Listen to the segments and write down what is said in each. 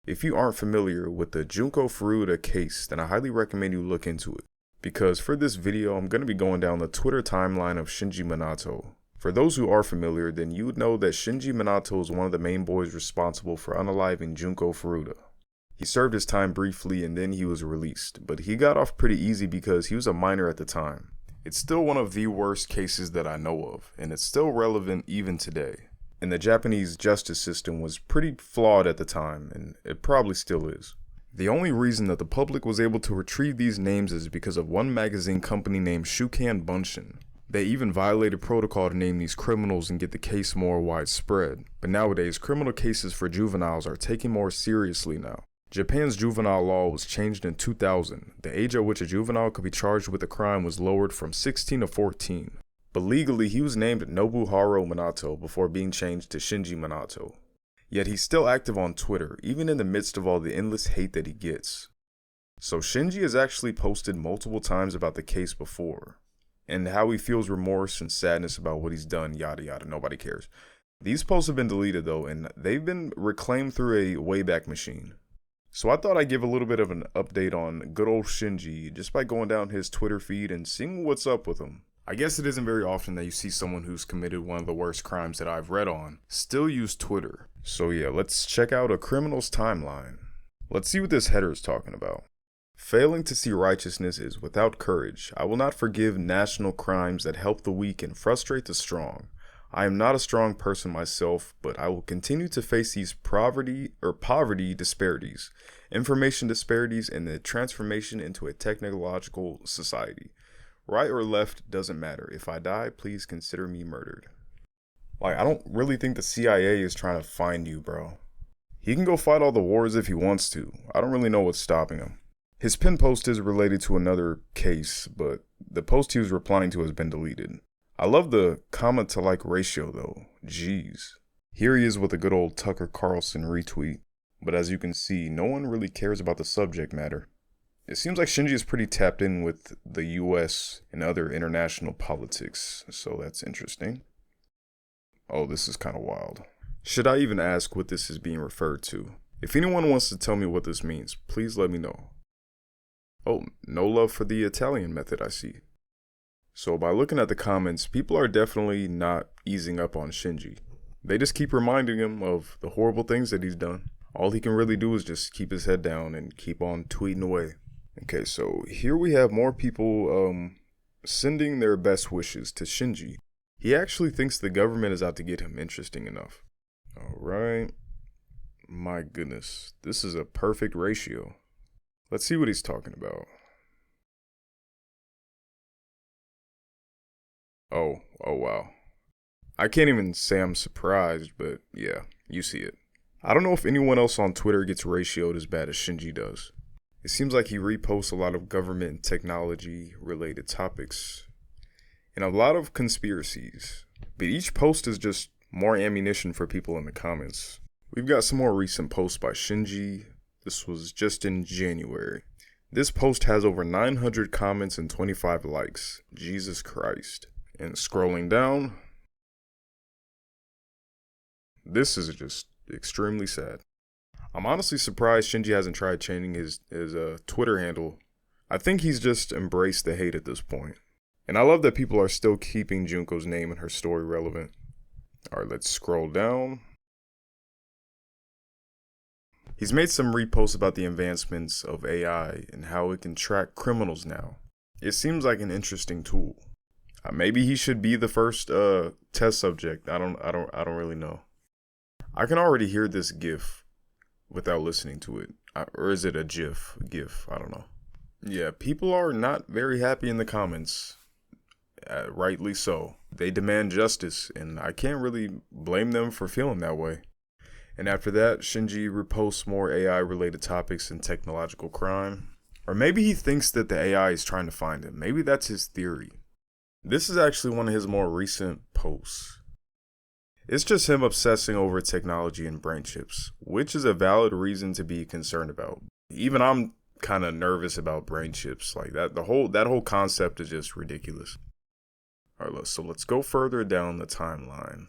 If you aren't familiar with the Junko Furuta case, then I highly recommend you look into it. Because for this video, I'm going to be going down the Twitter timeline of Shinji Minato. For those who are familiar, then you would know that Shinji Minato is one of the main boys responsible for unaliving Junko Furuta. He served his time briefly and then he was released, but he got off pretty easy because he was a minor at the time. It's still one of the worst cases that I know of, and it's still relevant even today. And the Japanese justice system was pretty flawed at the time, and it probably still is. The only reason that the public was able to retrieve these names is because of one magazine company named Shukan Bunshin. They even violated protocol to name these criminals and get the case more widespread. But nowadays, criminal cases for juveniles are taken more seriously now. Japan's juvenile law was changed in 2000. The age at which a juvenile could be charged with a crime was lowered from 16 to 14. But legally, he was named Nobuharu Minato before being changed to Shinji Minato. Yet he's still active on Twitter, even in the midst of all the endless hate that he gets. So Shinji has actually posted multiple times about the case before, and how he feels remorse and sadness about what he's done, yada yada, nobody cares. These posts have been deleted though, and they've been reclaimed through a Wayback Machine. So I thought I'd give a little bit of an update on good old Shinji, just by going down his Twitter feed and seeing what's up with him. I guess it isn't very often that you see someone who's committed one of the worst crimes that I've read on still use Twitter. So yeah, let's check out a criminal's timeline. Let's see what this header is talking about. Failing to see righteousness is without courage. I will not forgive national crimes that help the weak and frustrate the strong. I am not a strong person myself, but I will continue to face these poverty disparities, information disparities, and the transformation into a technological society. Right or left doesn't matter. If I die, please consider me murdered. Like, I don't really think the CIA is trying to find you, bro. He can go fight all the wars if he wants to. I don't really know what's stopping him. His pin post is related to another case, but the post he was replying to has been deleted. I love the comment to like ratio though. Jeez. Here he is with a good old Tucker Carlson retweet. But as you can see, no one really cares about the subject matter. It seems like Shinji is pretty tapped in with the US and other international politics, so that's interesting. Oh, this is kind of wild. Should I even ask what this is being referred to? If anyone wants to tell me what this means, please let me know. Oh, no love for the Italian method, I see. So by looking at the comments, people are definitely not easing up on Shinji. They just keep reminding him of the horrible things that he's done. All he can really do is just keep his head down and keep on tweeting away. Okay, so here we have more people sending their best wishes to Shinji. He actually thinks the government is out to get him. Interesting enough. Alright. My goodness. This is a perfect ratio. Let's see what he's talking about. Oh wow. I can't even say I'm surprised, but yeah, you see it. I don't know if anyone else on Twitter gets ratioed as bad as Shinji does. It seems like he reposts a lot of government and technology related topics and a lot of conspiracies, but each post is just more ammunition for people in the comments. We've got some more recent posts by Shinji. This was just in January. This post has over 900 comments and 25 likes. Jesus Christ. And scrolling down, this is just extremely sad. I'm honestly surprised Shinji hasn't tried changing his Twitter handle. I think he's just embraced the hate at this point. And I love that people are still keeping Junko's name and her story relevant. Alright, let's scroll down. He's made some reposts about the advancements of AI and how it can track criminals now. It seems like an interesting tool. Maybe he should be the first test subject. I don't really know. I can already hear this GIF without listening to it. Or is it a GIF? I don't know. Yeah, people are not very happy in the comments. Rightly so. They demand justice, and I can't really blame them for feeling that way. And after that, Shinji reposts more AI-related topics and technological crime. Or maybe he thinks that the AI is trying to find him. Maybe that's his theory. This is actually one of his more recent posts. It's just him obsessing over technology and brain chips, which is a valid reason to be concerned about. Even I'm kind of nervous about brain chips. Like that whole concept is just ridiculous. All right, so let's go further down the timeline.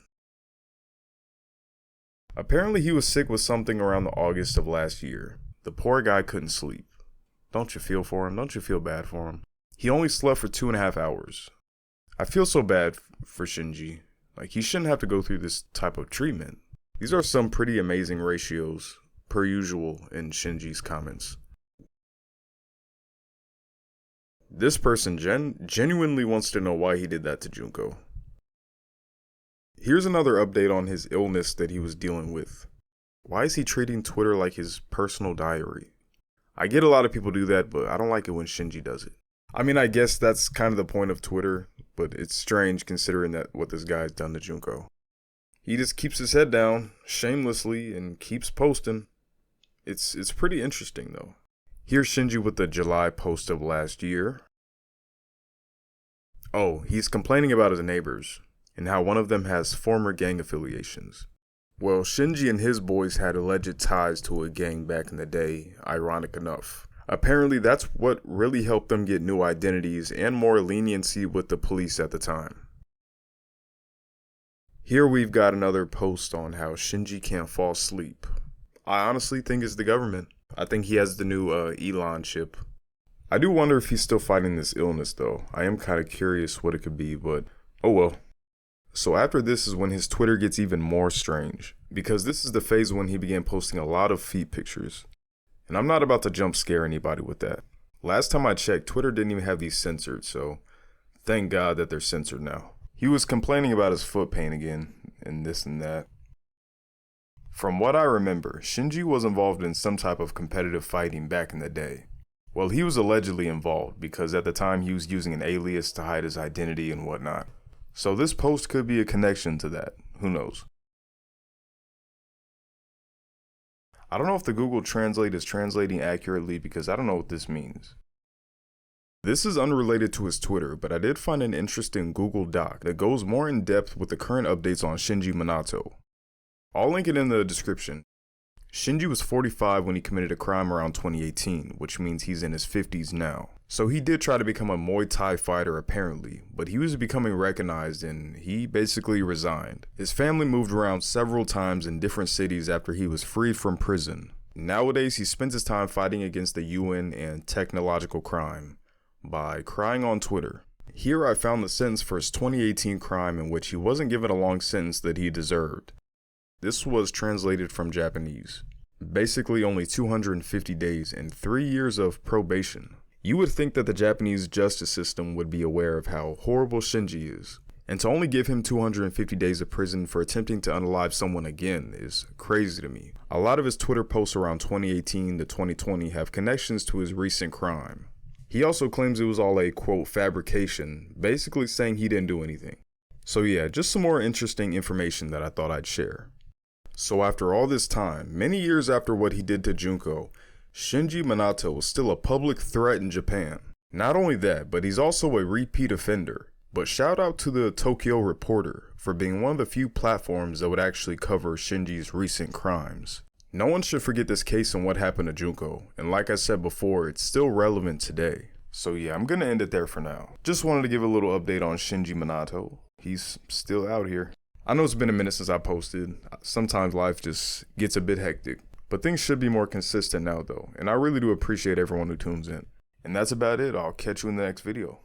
Apparently he was sick with something around the August of last year. The poor guy couldn't sleep. Don't you feel for him? Don't you feel bad for him? He only slept for 2.5 hours. I feel so bad for Shinji. Like, he shouldn't have to go through this type of treatment. These are some pretty amazing ratios, per usual, in Shinji's comments. This person genuinely wants to know why he did that to Junko. Here's another update on his illness that he was dealing with. Why is he treating Twitter like his personal diary? I get a lot of people do that, but I don't like it when Shinji does it. I mean, I guess that's kind of the point of Twitter, but it's strange considering that what this guy's done to Junko. He just keeps his head down, shamelessly, and keeps posting. It's pretty interesting, though. Here's Shinji with the July post of last year. Oh, he's complaining about his neighbors, and how one of them has former gang affiliations. Well, Shinji and his boys had alleged ties to a gang back in the day, ironic enough. Apparently, that's what really helped them get new identities and more leniency with the police at the time. Here we've got another post on how Shinji can't fall asleep. I honestly think it's the government. I think he has the new Elon chip. I do wonder if he's still fighting this illness though. I am kind of curious what it could be, but oh well. So after this is when his Twitter gets even more strange, because this is the phase when he began posting a lot of feet pictures. And I'm not about to jump scare anybody with that. Last time I checked, Twitter didn't even have these censored, so thank God that they're censored now. He was complaining about his foot pain again, and this and that. From what I remember, Shinji was involved in some type of competitive fighting back in the day. Well, he was allegedly involved because at the time he was using an alias to hide his identity and whatnot. So this post could be a connection to that. Who knows? I don't know if the Google Translate is translating accurately because I don't know what this means. This is unrelated to his Twitter, but I did find an interesting Google Doc that goes more in depth with the current updates on Shinji Minato. I'll link it in the description. Shinji was 45 when he committed a crime around 2018, which means he's in his 50s now. So he did try to become a Muay Thai fighter apparently, but he was becoming recognized and he basically resigned. His family moved around several times in different cities after he was freed from prison. Nowadays he spends his time fighting against the UN and technological crime by crying on Twitter. Here I found the sentence for his 2018 crime in which he wasn't given a long sentence that he deserved. This was translated from Japanese. Basically only 250 days and 3 years of probation. You would think that the Japanese justice system would be aware of how horrible Shinji is, and to only give him 250 days of prison for attempting to unalive someone again is crazy to me. A lot of his Twitter posts around 2018 to 2020 have connections to his recent crime. He also claims it was all a quote fabrication, basically saying he didn't do anything. So yeah, just some more interesting information that I thought I'd share. So after all this time, many years after what he did to Junko, Shinji Minato was still a public threat in Japan. Not only that, but he's also a repeat offender. But shout out to the Tokyo Reporter for being one of the few platforms that would actually cover Shinji's recent crimes. No one should forget this case and what happened to Junko, and like I said before, it's still relevant today. So yeah, I'm gonna end it there for now. Just wanted to give a little update on Shinji Minato. He's still out here. I know it's been a minute since I posted. Sometimes life just gets a bit hectic, but things should be more consistent now though, and I really do appreciate everyone who tunes in. And that's about it. I'll catch you in the next video.